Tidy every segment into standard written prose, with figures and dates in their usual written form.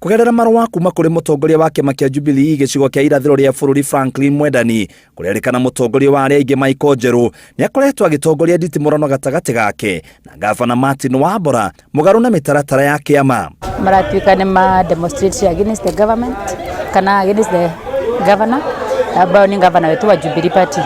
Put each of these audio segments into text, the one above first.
Kugerera marũa kuma kũrĩ mũtongoria wa kiama kia Jubilee gĩcigo kĩa irathĩro rĩa bũrũri Franklin Mwendani kũrerĩkana mũtongoria wa aria aingi Micheal Njeru nĩakoretwo agĩtongoria nditimũrano gatagatĩ gake na ngabana Martin Wambora mũgarũ na mĩtaratara ya Kiama. Maratuĩka nĩ ma demonstrate against the government kana against the governor ambao ni governor wetu wa Jubilee party.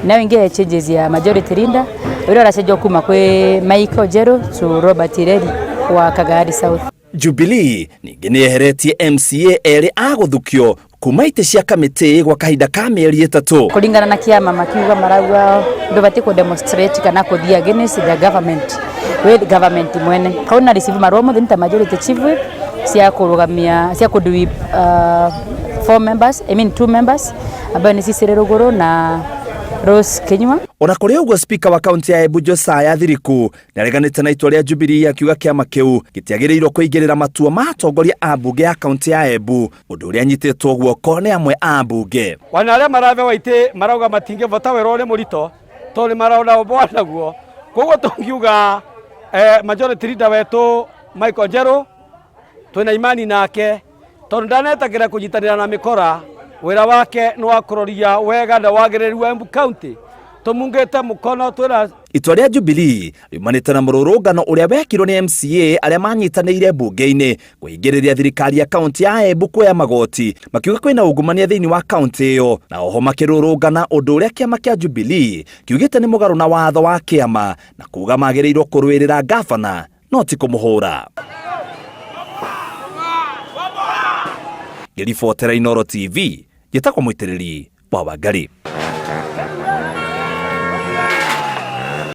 Na wengine changes ya majority leader wale wanasajwa kuma kwĩ Micheal Njeru to Robert Reri wa Kagari South. Jubilee ningĩ nĩ Eheretio MCA erĩ agũthukio kuma itĩ cia kamĩtĩ gwa kahinda ka mĩeri 3 kũringana na Kiama makiuga marauga ndũbatiĩ kũ demonstrate kana kũthia against the government with government mwene kauna receive marũa mothe nita majority chief whip cia kũrũgamia cia kũdui 2 members ambao ni Cicere Rũgũrũ na Rose Kenywa. Ona kũrĩ ũguo speaker wa kaunti ya Embu Josiah Thiriku nĩareganĩte na itua rĩa Jubilee akiuga kiama kĩu gĩtiagĩrĩirwo kũingĩrĩra matua ma atongoria a mbunge ya kaunti ya Embu, ũndũ ũrĩa anyitĩtwo guoko nĩ amwe a mbunge. Wana arĩa marabewa itĩ marauga matingĩvota wĩra ũrĩa mũritũ tondũ marona ũbwa naguo, koguo tũngiuga majority leader wetu Micheal Njeru twĩna imani nake tondũ ndanetagĩra kũnyitanĩra na mĩkora wĩra wake nĩ wa kũroria wega na wagĩrĩru wa Embu County tũmungĩte mũkono twĩra. Itua rĩa Jubilee riumanĩte na mũrũrũngano ũrĩa wekirwo nĩ MCA arĩa manyitanĩire mbunge-inĩ kũhingĩrĩria thirikari ya kaunti ya Embu kuoya magoti makiuga kwĩna ungumania thĩinĩ wa kaunti ĩyo, na oho makĩrũrũngana ũndũ ũrĩa kiama kia Jubilee kiugite nĩ mũgarũ na watho wa Kiama na kuuga magĩrĩirwo kũrũĩrĩra ngabana no ti kũmũhũra. Ngĩribotera Inooro TV, njĩtagwo mũitĩrĩri wa Wangari.